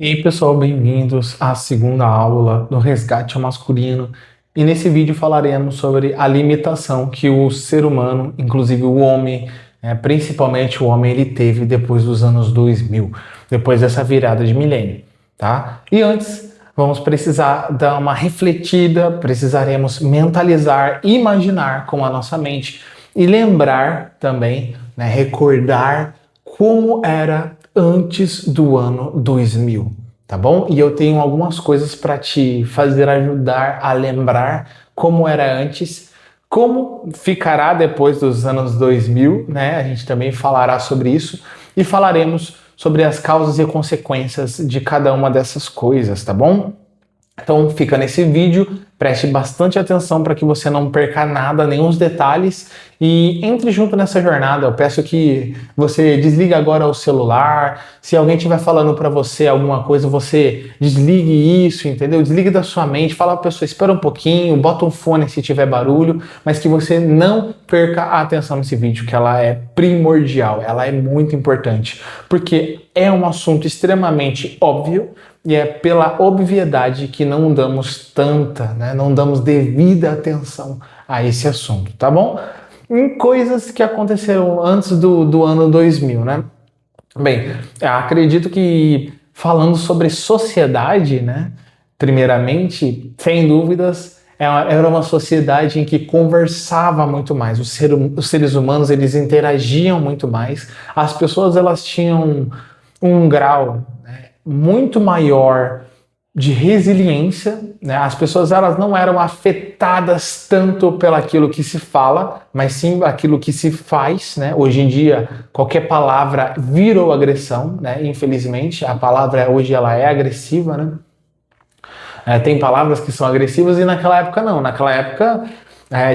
E aí, pessoal, bem-vindos à segunda aula do Resgate ao Masculino. E nesse vídeo falaremos sobre a limitação que o ser humano, inclusive o homem, principalmente o homem, ele teve depois dos anos 2000, depois dessa virada de milênio, tá? E antes, vamos precisar dar uma refletida, precisaremos mentalizar, imaginar com a nossa mente e lembrar também, recordar como era antes do ano 2000, tá bom? E eu tenho algumas coisas para te fazer ajudar a lembrar como era antes, como ficará depois dos anos 2000, né? A gente também falará sobre isso e falaremos sobre as causas e consequências de cada uma dessas coisas, tá bom? Então fica nesse vídeo, preste bastante atenção para que você não perca nada, nenhum dos detalhes e entre junto nessa jornada. Eu peço que você desligue agora o celular, se alguém estiver falando para você alguma coisa, você desligue isso, entendeu? Desligue da sua mente, fala para a pessoa, espera um pouquinho, bota um fone se tiver barulho, mas que você não perca a atenção nesse vídeo, que ela é primordial, ela é muito importante, porque é um assunto extremamente óbvio, e é pela obviedade que não damos não damos devida atenção a esse assunto, tá bom? Em coisas que aconteceram antes do ano 2000, né? Bem, acredito que falando sobre sociedade, né? Primeiramente, sem dúvidas, era uma sociedade em que conversava muito mais. Os seres humanos, eles interagiam muito mais. As pessoas, elas tinham um grau muito maior de resiliência, né? As pessoas elas não eram afetadas tanto pelaquilo que se fala, mas sim aquilo que se faz, né? Hoje em dia, qualquer palavra virou agressão, né? Infelizmente, a palavra hoje ela é agressiva, né? Tem palavras que são agressivas e naquela época não. Naquela época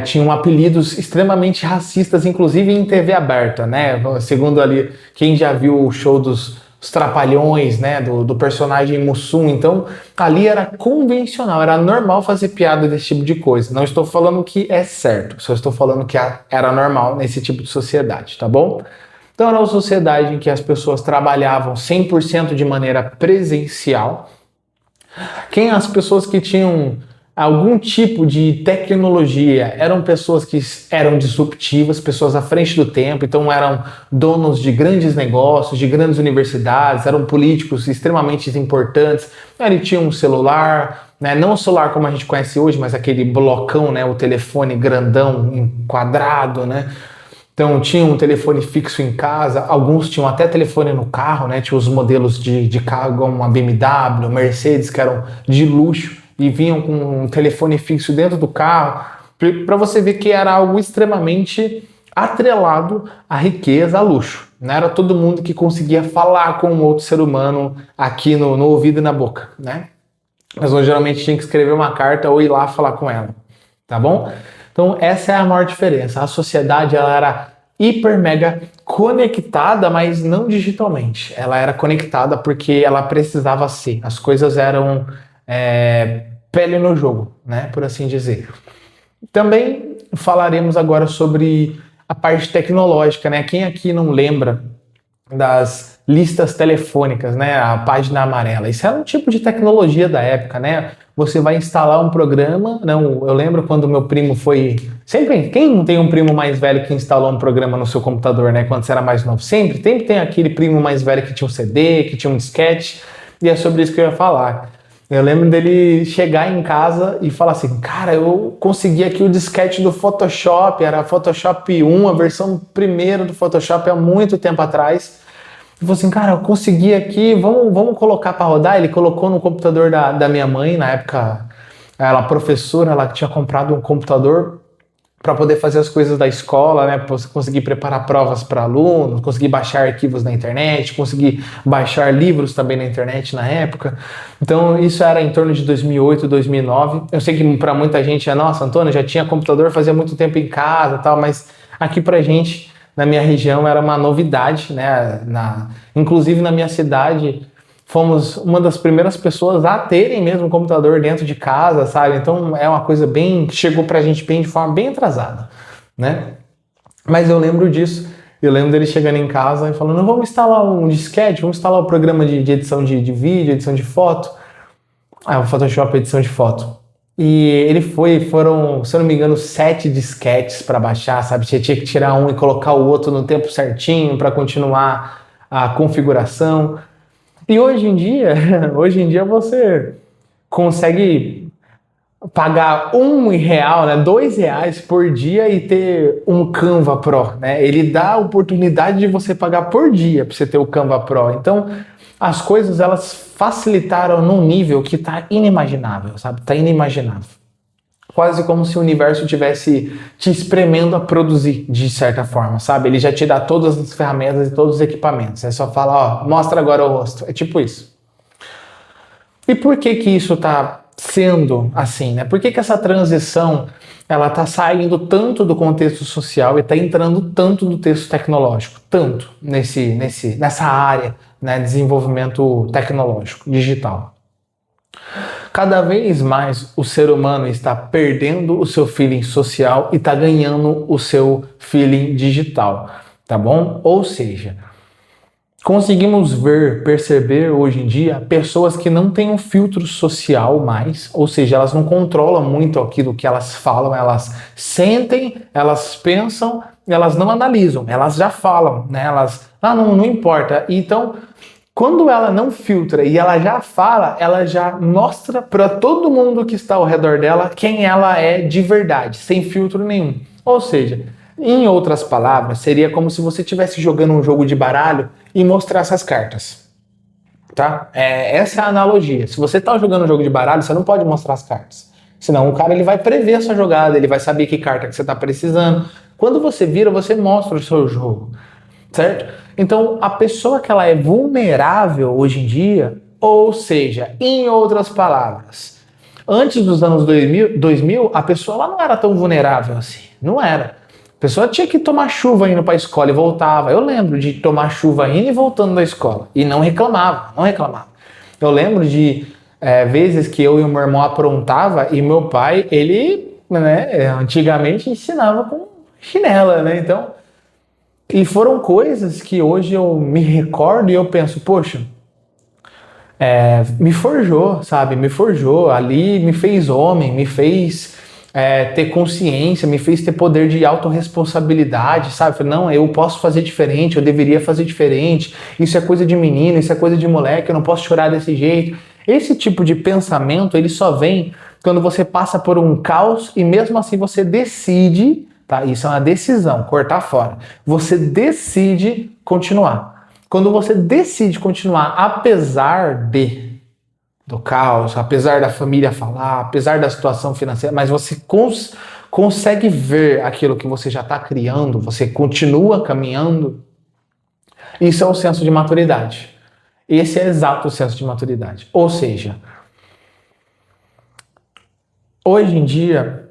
tinham apelidos extremamente racistas, inclusive em TV aberta, né? Segundo ali, quem já viu o show dos Trapalhões, né, do personagem Mussum, então ali era convencional, era normal fazer piada desse tipo de coisa. Não estou falando que é certo, só estou falando que era normal nesse tipo de sociedade, tá bom? Então era uma sociedade em que as pessoas trabalhavam 100% de maneira presencial. As pessoas que tinham algum tipo de tecnologia eram pessoas que eram disruptivas, pessoas à frente do tempo, então eram donos de grandes negócios, de grandes universidades, eram políticos extremamente importantes. Ele tinha um celular, né? Não o celular como a gente conhece hoje, mas aquele blocão, né? O telefone grandão, quadrado, né? Então tinha um telefone fixo em casa, alguns tinham até telefone no carro, né? Tinha os modelos de carro como uma BMW, Mercedes, que eram de luxo e vinham com um telefone fixo dentro do carro, para você ver que era algo extremamente atrelado à riqueza, a luxo. Não era todo mundo que conseguia falar com um outro ser humano aqui no ouvido e na boca, né? Mas geralmente tinha que escrever uma carta ou ir lá falar com ela, tá bom? Então essa é a maior diferença. A sociedade ela era hiper mega conectada, mas não digitalmente. Ela era conectada porque ela precisava ser. As coisas eram pele no jogo, né? Por assim dizer. Também falaremos agora sobre a parte tecnológica, né? Quem aqui não lembra das listas telefônicas, né? A página amarela. Isso era um tipo de tecnologia da época, né? Você vai instalar um programa. Não, eu lembro quando meu primo foi. Sempre, quem não tem um primo mais velho que instalou um programa no seu computador, né? Quando você era mais novo? Sempre tem aquele primo mais velho que tinha um CD, que tinha um disquete. E é sobre isso que eu ia falar. Eu lembro dele chegar em casa e falar assim, cara, eu consegui aqui o disquete do Photoshop, era Photoshop 1, a versão primeira do Photoshop há muito tempo atrás. Ele falou assim, cara, eu consegui aqui, vamos colocar para rodar. Ele colocou no computador da minha mãe, na época, ela professora, ela tinha comprado um computador para poder fazer as coisas da escola, né? Para conseguir preparar provas para alunos, conseguir baixar arquivos na internet, conseguir baixar livros também na internet na época. Então isso era em torno de 2008, 2009. Eu sei que para muita gente é, nossa, Antônio, já tinha computador fazia muito tempo em casa, tal, mas aqui pra gente, na minha região, era uma novidade, né? Inclusive na minha cidade, fomos uma das primeiras pessoas a terem mesmo um computador dentro de casa, sabe? Então é uma coisa bem que chegou pra gente bem de forma bem atrasada, né? Mas eu lembro disso. Eu lembro dele chegando em casa e falando, vamos instalar um disquete, vamos instalar o programa de edição de vídeo, edição de foto. O Photoshop, edição de foto. E ele foram, se eu não me engano, 7 disquetes para baixar, sabe? Você tinha que tirar um e colocar o outro no tempo certinho para continuar a configuração. E hoje em dia você consegue pagar R$ 1, né, R$ 2 por dia e ter um Canva Pro, né? Ele dá a oportunidade de você pagar por dia para você ter o Canva Pro. Então, as coisas elas facilitaram num nível que tá inimaginável, sabe? Tá inimaginável. Quase como se o universo tivesse te espremendo a produzir, de certa forma, sabe? Ele já te dá todas as ferramentas e todos os equipamentos. É só falar, ó, mostra agora o rosto. É tipo isso. E por que que isso tá sendo assim, né? Por que que essa transição ela tá saindo tanto do contexto social e tá entrando tanto do texto tecnológico, tanto nessa área, né, desenvolvimento tecnológico, digital. Cada vez mais o ser humano está perdendo o seu feeling social e está ganhando o seu feeling digital, tá bom? Ou seja, conseguimos perceber hoje em dia pessoas que não têm um filtro social mais, ou seja, elas não controlam muito aquilo que elas falam, elas sentem, elas pensam, elas não analisam, elas já falam, né? Elas, não importa. Então, quando ela não filtra e ela já fala, ela já mostra para todo mundo que está ao redor dela quem ela é de verdade, sem filtro nenhum. Ou seja, em outras palavras, seria como se você estivesse jogando um jogo de baralho e mostrasse as cartas. Tá? Essa é a analogia. Se você está jogando um jogo de baralho, você não pode mostrar as cartas. Senão o cara ele vai prever a sua jogada, ele vai saber que carta que você está precisando. Quando você vira, você mostra o seu jogo. Certo? Então, a pessoa que ela é vulnerável hoje em dia, ou seja, em outras palavras, antes dos anos 2000 a pessoa ela não era tão vulnerável assim. Não era. A pessoa tinha que tomar chuva indo para a escola e voltava. Eu lembro de tomar chuva indo e voltando da escola. E não reclamava. Eu lembro de vezes que eu e o meu irmão aprontava e meu pai, ele, né, antigamente ensinava com chinela, né? Então, e foram coisas que hoje eu me recordo e eu penso, poxa, me forjou, sabe? Me forjou, ali me fez homem, me fez ter consciência, me fez ter poder de autorresponsabilidade, sabe? Não, eu posso fazer diferente, eu deveria fazer diferente, isso é coisa de menino, isso é coisa de moleque, eu não posso chorar desse jeito. Esse tipo de pensamento, ele só vem quando você passa por um caos e mesmo assim você decide. Tá? Isso é uma decisão, cortar fora. Você decide continuar. Quando você decide continuar, apesar do caos, apesar da família falar, apesar da situação financeira, mas você consegue ver aquilo que você já está criando, você continua caminhando, isso é o senso de maturidade. Esse é exato o senso de maturidade. Ou seja, hoje em dia,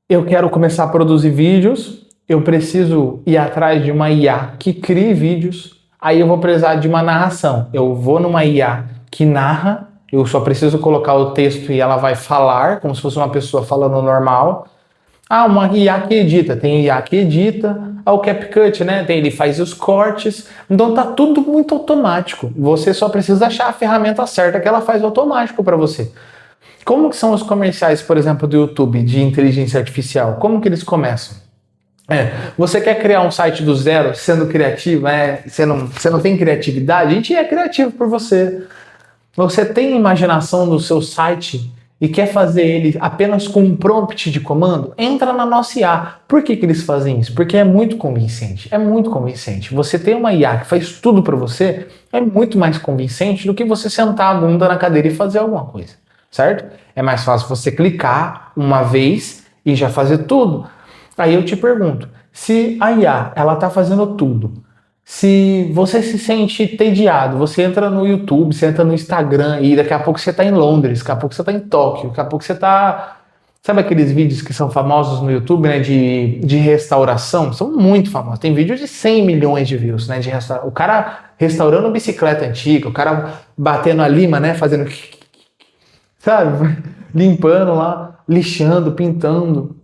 eu quero começar a produzir vídeos, eu preciso ir atrás de uma IA que crie vídeos, aí eu vou precisar de uma narração. Eu vou numa IA que narra, eu só preciso colocar o texto e ela vai falar, como se fosse uma pessoa falando normal. Uma IA que edita, tem IA que edita, o CapCut, né? Ele faz os cortes, então tá tudo muito automático. Você só precisa achar a ferramenta certa que ela faz automático para você. Como que são os comerciais, por exemplo, do YouTube de inteligência artificial? Como que eles começam? Você quer criar um site do zero, sendo criativo, você não tem criatividade? A gente é criativo por você. Você tem imaginação do seu site e quer fazer ele apenas com um prompt de comando? Entra na nossa IA. Por que eles fazem isso? Porque é muito convincente. É muito convincente. Você tem uma IA que faz tudo para você, é muito mais convincente do que você sentar a bunda na cadeira e fazer alguma coisa. Certo? É mais fácil você clicar uma vez e já fazer tudo. Aí eu te pergunto, se a IA, ela tá fazendo tudo, se você se sente entediado, você entra no YouTube, você entra no Instagram e daqui a pouco você tá em Londres, daqui a pouco você tá em Tóquio, daqui a pouco você tá... Sabe aqueles vídeos que são famosos no YouTube, né, de restauração? São muito famosos. Tem vídeo de 100 milhões de views, né, de restauração. O cara restaurando bicicleta antiga, o cara batendo a lima, né, fazendo... Sabe? Limpando lá, lixando, pintando.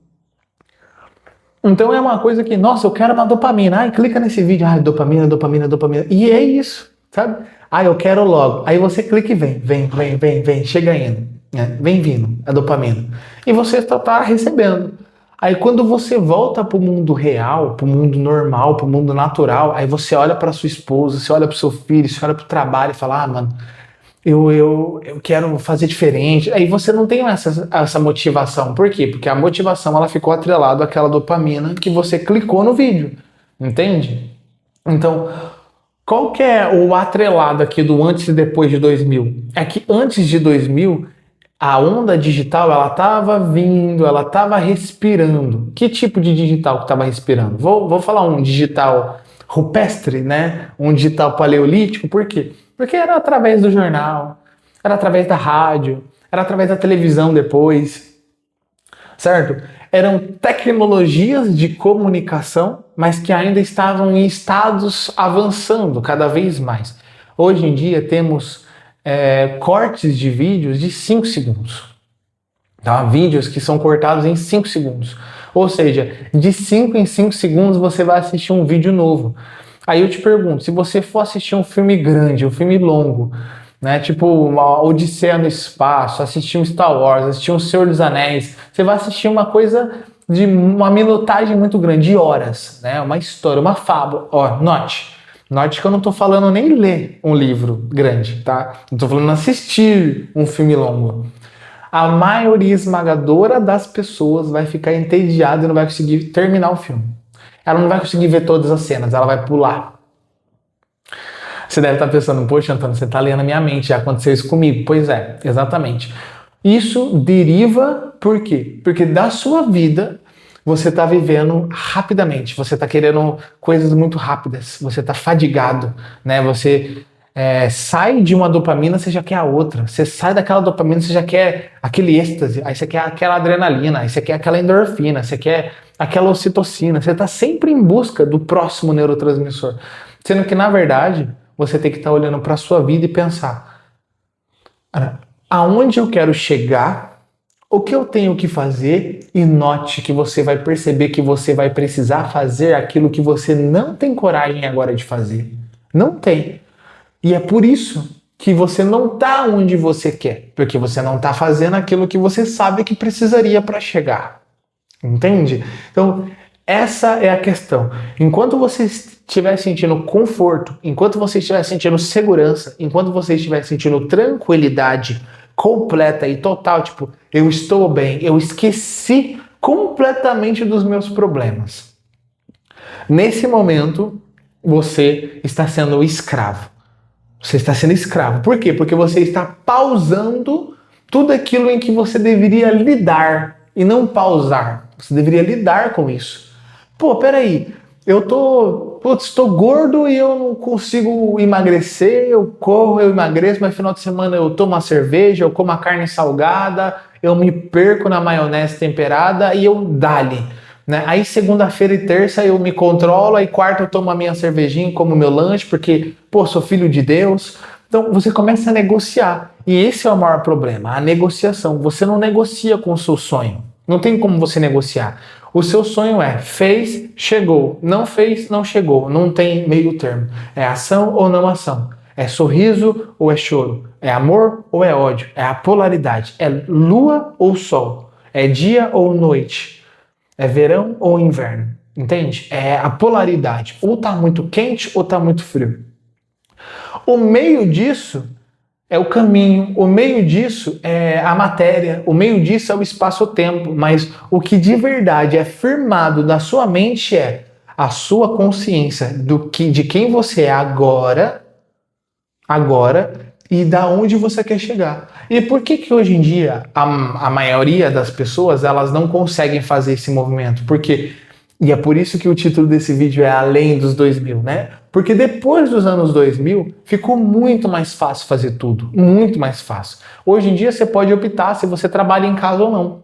Então é uma coisa que, nossa, eu quero uma dopamina. Ai, clica nesse vídeo. Ai, dopamina, dopamina, dopamina. E é isso, sabe? Ai, eu quero logo. Aí você clica e vem, chega indo. Né? Vem vindo a dopamina. E você está recebendo. Aí quando você volta para o mundo real, para o mundo normal, para o mundo natural, aí você olha para sua esposa, você olha para o seu filho, você olha para o trabalho e fala, ah, mano, eu quero fazer diferente. Aí você não tem essa motivação. Por quê? Porque a motivação ela ficou atrelada àquela dopamina que você clicou no vídeo. Entende? Então, qual que é o atrelado aqui do antes e depois de 2000? É que antes de 2000, a onda digital ela estava vindo, ela estava respirando. Que tipo de digital que estava respirando? Vou falar um digital rupestre, né? Um digital paleolítico. Por quê? Porque era através do jornal, era através da rádio, era através da televisão depois, certo? Eram tecnologias de comunicação, mas que ainda estavam em estados avançando cada vez mais. Hoje em dia temos cortes de vídeos de 5 segundos. Tá? Vídeos que são cortados em 5 segundos. Ou seja, de 5 em 5 segundos você vai assistir um vídeo novo. Aí eu te pergunto, se você for assistir um filme grande, um filme longo, né, tipo uma Odisseia no Espaço, assistir um Star Wars, assistir um Senhor dos Anéis, você vai assistir uma coisa de uma minutagem muito grande, de horas, né, uma história, uma fábula. Ó, note que eu não tô falando nem ler um livro grande, tá? Eu tô falando assistir um filme longo. A maioria esmagadora das pessoas vai ficar entediada e não vai conseguir terminar o filme. Ela não vai conseguir ver todas as cenas, ela vai pular. Você deve estar pensando, poxa, Antônio, você está lendo a minha mente, já aconteceu isso comigo. Pois é, exatamente. Isso deriva por quê? Porque da sua vida você está vivendo rapidamente, você está querendo coisas muito rápidas, você está fadigado, né? Você sai de uma dopamina, você já quer a outra. Você sai daquela dopamina, você já quer aquele êxtase, aí você quer aquela adrenalina, aí você quer aquela endorfina, você quer aquela ocitocina. Você está sempre em busca do próximo neurotransmissor. Sendo que, na verdade, você tem que estar olhando para a sua vida e pensar: aonde eu quero chegar, o que eu tenho que fazer, e note que você vai perceber que você vai precisar fazer aquilo que você não tem coragem agora de fazer. Não tem. E é por isso que você não está onde você quer, porque você não está fazendo aquilo que você sabe que precisaria para chegar. Entende? Então, essa é a questão. Enquanto você estiver sentindo conforto, enquanto você estiver sentindo segurança, enquanto você estiver sentindo tranquilidade completa e total, tipo, eu estou bem, eu esqueci completamente dos meus problemas. Nesse momento, você está sendo escravo. Você está sendo escravo. Por quê? Porque você está pausando tudo aquilo em que você deveria lidar e não pausar. Você deveria lidar com isso. Pô, peraí, estou gordo e eu não consigo emagrecer, eu corro, eu emagreço, mas no final de semana eu tomo uma cerveja, eu como a carne salgada, eu me perco na maionese temperada e eu dali. Né? Aí segunda-feira e terça eu me controlo, aí quarta eu tomo a minha cervejinha, como meu lanche, porque, pô, sou filho de Deus. Então você começa a negociar. E esse é o maior problema, a negociação. Você não negocia com o seu sonho. Não tem como você negociar. O seu sonho é fez, chegou. Não fez, não chegou. Não tem meio termo. É ação ou não ação. É sorriso ou é choro. É amor ou é ódio. É a polaridade. É lua ou sol. É dia ou noite. É verão ou inverno, entende? É a polaridade. Ou tá muito quente ou tá muito frio. O meio disso é o caminho, o meio disso é a matéria, o meio disso é o espaço-tempo, mas o que de verdade é firmado na sua mente é a sua consciência de quem você é agora e da onde você quer chegar. E por que hoje em dia a maioria das pessoas elas não conseguem fazer esse movimento? E é por isso que o título desse vídeo é Além dos 2000, né? Porque depois dos anos 2000 ficou muito mais fácil fazer tudo, muito mais fácil. Hoje em dia você pode optar se você trabalha em casa ou não.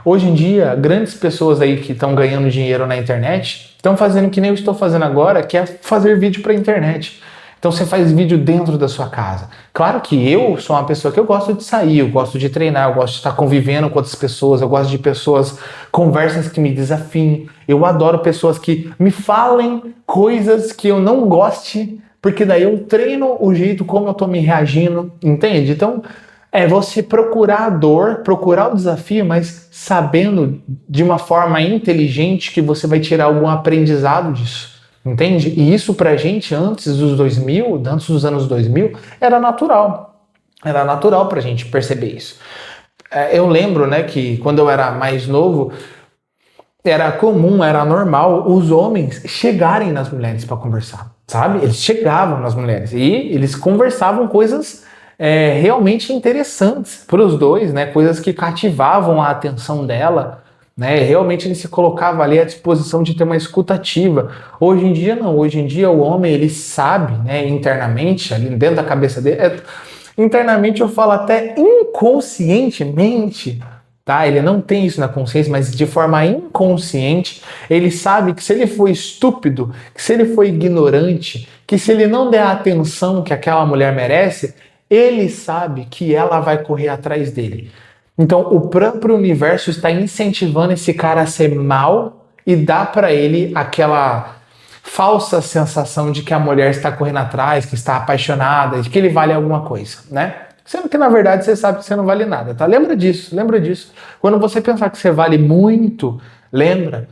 Hoje em dia, grandes pessoas aí que estão ganhando dinheiro na internet estão fazendo que nem eu estou fazendo agora, que é fazer vídeo para a internet. Então você faz vídeo dentro da sua casa. Claro que eu sou uma pessoa que eu gosto de sair, eu gosto de treinar, eu gosto de estar convivendo com outras pessoas, eu gosto de pessoas, conversas que me desafiem. Eu adoro pessoas que me falem coisas que eu não goste, porque daí eu treino o jeito como eu tô me reagindo, entende? Então, é você procurar a dor, procurar o desafio, mas sabendo de uma forma inteligente que você vai tirar algum aprendizado disso. Entende? E isso pra gente, antes dos 2000, antes dos anos 2000, era natural. Era natural pra gente perceber isso. Eu lembro, né, que quando eu era mais novo, era comum, era normal os homens chegarem nas mulheres para conversar, sabe? Eles chegavam nas mulheres e eles conversavam coisas realmente interessantes para os dois, né? Coisas que cativavam a atenção dela. Né, realmente ele se colocava ali à disposição de ter uma escuta ativa. Hoje em dia não, hoje em dia o homem ele sabe, né, internamente, ali dentro da cabeça dele, internamente eu falo até inconscientemente, tá? Ele não tem isso na consciência, mas de forma inconsciente, ele sabe que se ele for estúpido, que se ele for ignorante, que se ele não der a atenção que aquela mulher merece, ele sabe que ela vai correr atrás dele. Então, o próprio universo está incentivando esse cara a ser mal e dá para ele aquela falsa sensação de que a mulher está correndo atrás, que está apaixonada, de que ele vale alguma coisa, né? Sendo que, na verdade, você sabe que você não vale nada, tá? Lembra disso, lembra disso. Quando você pensar que você vale muito, lembra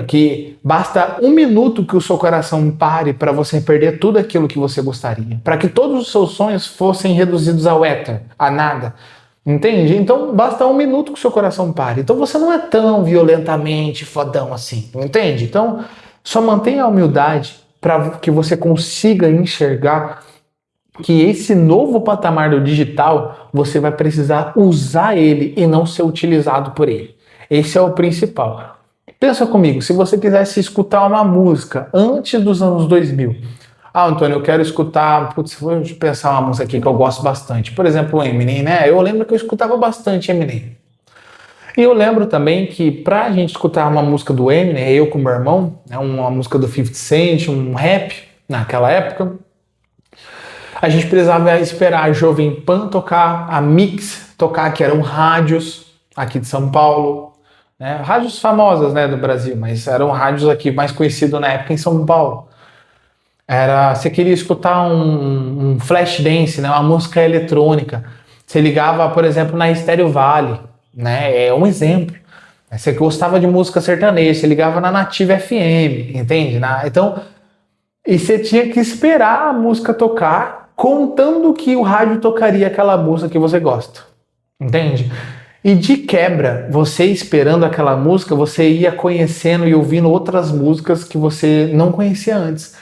que basta um minuto que o seu coração pare para você perder tudo aquilo que você gostaria, para que todos os seus sonhos fossem reduzidos ao éter, a nada. Entende? Então basta um minuto que o seu coração pare. Então você não é tão violentamente fodão assim, entende? Então só mantenha a humildade para que você consiga enxergar que esse novo patamar do digital você vai precisar usar ele e não ser utilizado por ele. Esse é o principal. Pensa comigo, se você quisesse escutar uma música antes dos anos 2000, Antônio, eu quero escutar, vou pensar uma música aqui que eu gosto bastante. Por exemplo, o Eminem, né? Eu lembro que eu escutava bastante Eminem. E eu lembro também que pra gente escutar uma música do Eminem, eu com meu irmão, né, uma música do 50 Cent, um rap, naquela época, a gente precisava esperar a Jovem Pan tocar, a Mix tocar, que eram rádios aqui de São Paulo, né? Rádios famosas, né, do Brasil, mas eram rádios aqui mais conhecidos na época em São Paulo. Você queria escutar um flash dance, né, uma música eletrônica. Você ligava, por exemplo, na Estéreo Vale, né, é um exemplo. Você gostava de música sertaneja, você ligava na Nativa FM, entende? Então, e você tinha que esperar a música tocar, contando que o rádio tocaria aquela música que você gosta, entende? E de quebra, você esperando aquela música, você ia conhecendo e ouvindo outras músicas que você não conhecia antes.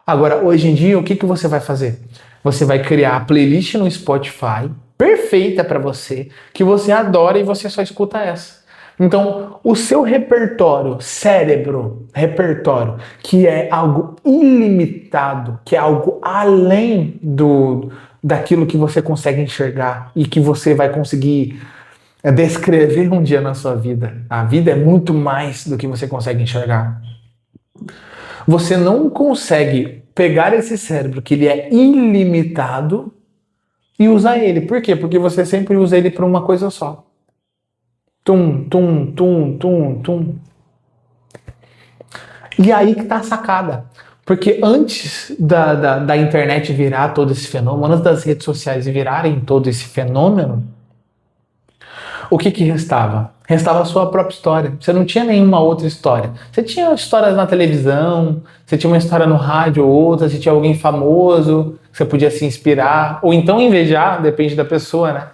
Agora, hoje em dia, o que você vai fazer? Você vai criar a playlist no Spotify, perfeita para você, que você adora e você só escuta essa. Então, o seu repertório, repertório, que é algo ilimitado, que é algo além daquilo que você consegue enxergar e que você vai conseguir descrever um dia na sua vida. A vida é muito mais do que você consegue enxergar. Você não consegue pegar esse cérebro, que ele é ilimitado, e usar ele. Por quê? Porque você sempre usa ele para uma coisa só. Tum, tum, tum, tum, tum. E aí que tá a sacada. Porque antes da internet virar todo esse fenômeno, antes das redes sociais virarem todo esse fenômeno, o que restava? Restava a sua própria história. Você não tinha nenhuma outra história. Você tinha histórias na televisão, você tinha uma história no rádio ou outra, você tinha alguém famoso, que você podia se inspirar, ou então invejar, depende da pessoa, né?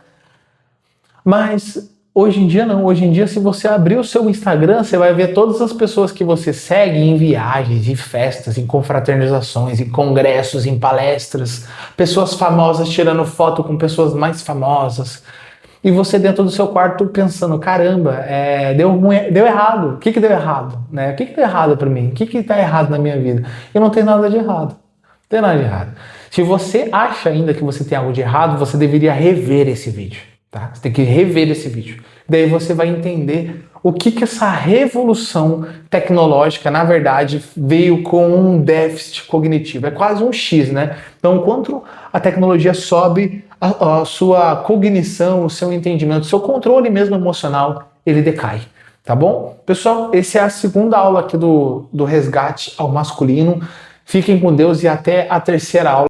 Mas hoje em dia não. Hoje em dia, se você abrir o seu Instagram, você vai ver todas as pessoas que você segue em viagens, em festas, em confraternizações, em congressos, em palestras, pessoas famosas tirando foto com pessoas mais famosas. E você dentro do seu quarto pensando, caramba, deu errado. O que deu errado? Né? O que deu errado para mim? O que está errado na minha vida? Eu não tenho nada de errado. Não tem nada de errado. Se você acha ainda que você tem algo de errado, você deveria rever esse vídeo. Tá? Você tem que rever esse vídeo. Daí você vai entender o que essa revolução tecnológica, na verdade, veio com um déficit cognitivo. É quase um X, né? Então, quanto a tecnologia sobe, a sua cognição, o seu entendimento, o seu controle mesmo emocional, ele decai. Tá bom? Pessoal, essa é a segunda aula aqui do resgate ao masculino. Fiquem com Deus e até a terceira aula.